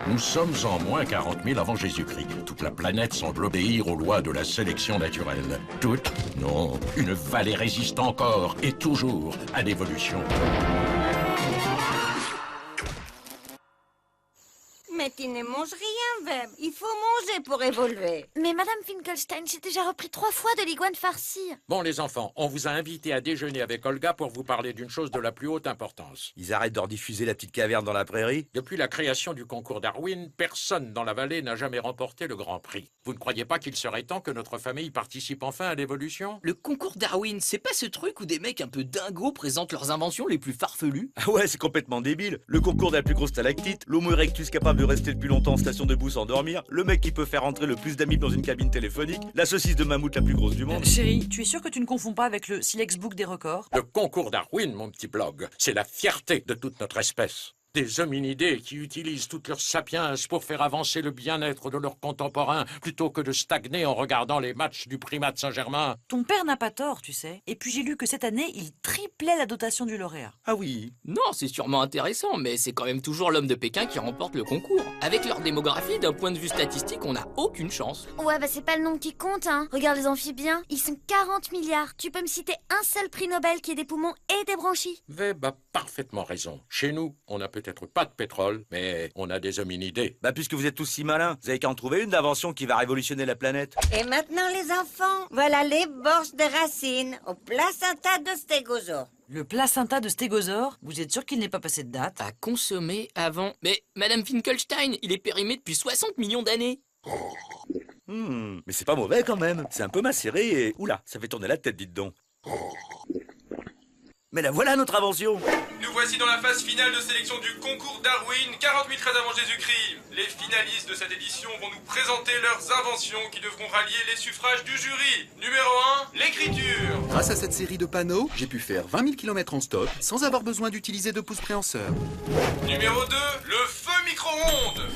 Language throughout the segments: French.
Nous sommes en moins 40 000 avant Jésus-Christ. Toute la planète semble obéir aux lois de la sélection naturelle. Toute? Non. Une vallée résiste encore et toujours à l'évolution. Mais tu ne manges rien, Webb. Il faut manger pour évoluer. Mais Madame Finkelstein, j'ai déjà repris 3 fois de l'iguane farcie. Bon, les enfants, on vous a invité à déjeuner avec Olga pour vous parler d'une chose de la plus haute importance. Ils arrêtent de rediffuser la petite caverne dans la prairie? Depuis la création du concours Darwin, personne dans la vallée n'a jamais remporté le Grand Prix. Vous ne croyez pas qu'il serait temps que notre famille participe enfin à l'évolution? Le concours Darwin, c'est pas ce truc où des mecs un peu dingos présentent leurs inventions les plus farfelues? Ah ouais, c'est complètement débile. Le concours de la plus grosse stalactite, l'homo erectus capable de rester le plus longtemps en station debout sans dormir, le mec qui peut faire entrer le plus d'amis dans une cabine téléphonique, la saucisse de mammouth la plus grosse du monde. Chérie, tu es sûr que tu ne confonds pas avec le Silex Book des records? Le concours Darwin, mon petit blog, c'est la fierté de toute notre espèce. Des hominidés qui utilisent toute leur sapiens pour faire avancer le bien-être de leurs contemporains plutôt que de stagner en regardant les matchs du primat de Saint-Germain. Ton père n'a pas tort, tu sais. Et puis j'ai lu que cette année, il triplait la dotation du lauréat. Ah oui. Non, c'est sûrement intéressant, mais c'est quand même toujours l'homme de Pékin qui remporte le concours. Avec leur démographie, d'un point de vue statistique, on n'a aucune chance. Ouais, bah c'est pas le nombre qui compte, hein. Regarde les amphibiens, ils sont 40 milliards. Tu peux me citer un seul prix Nobel qui ait des poumons et des branchies? Webb a parfaitement raison. Chez nous, on n'a peut-être pas de pétrole, mais on a des hominidés. Bah puisque vous êtes tous si malins, vous avez qu'à en trouver une d'invention qui va révolutionner la planète. Et maintenant, les enfants, voilà les borges de racines au placenta de stégosaure. Le placenta de stégosaure, vous êtes sûr qu'il n'est pas passé de date? À consommer avant... Mais Madame Finkelstein, il est périmé depuis 60 millions d'années. Mais c'est pas mauvais quand même. C'est un peu macéré et... Oula, ça fait tourner la tête, dites donc. Mais la voilà notre invention. Nous voici dans la phase finale de sélection du concours Darwin, 40 000 13 avant Jésus-Christ. Les finalistes de cette édition vont nous présenter leurs inventions qui devront rallier les suffrages du jury. Numéro 1, l'écriture. Grâce à cette série de panneaux, j'ai pu faire 20 000 km en stop sans avoir besoin d'utiliser de pouce préhenseur. Numéro 2, le feu micro-ondes.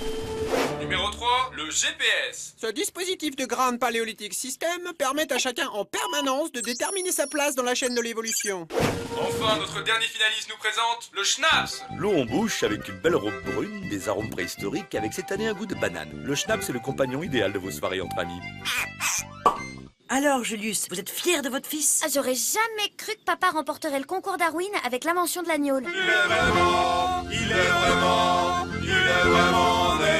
Numéro 3, le GPS. Ce dispositif de Grand Paléolithic System permet à chacun en permanence de déterminer sa place dans la chaîne de l'évolution. Enfin, notre dernier finaliste nous présente le schnapps. L'eau en bouche avec une belle robe brune, des arômes préhistoriques avec cette année un goût de banane. Le schnapps c'est le compagnon idéal de vos soirées entre amis. Alors, Julius, vous êtes fier de votre fils? Ah, j'aurais jamais cru que papa remporterait le concours Darwin avec l'invention de l'agneau. Il est vraiment né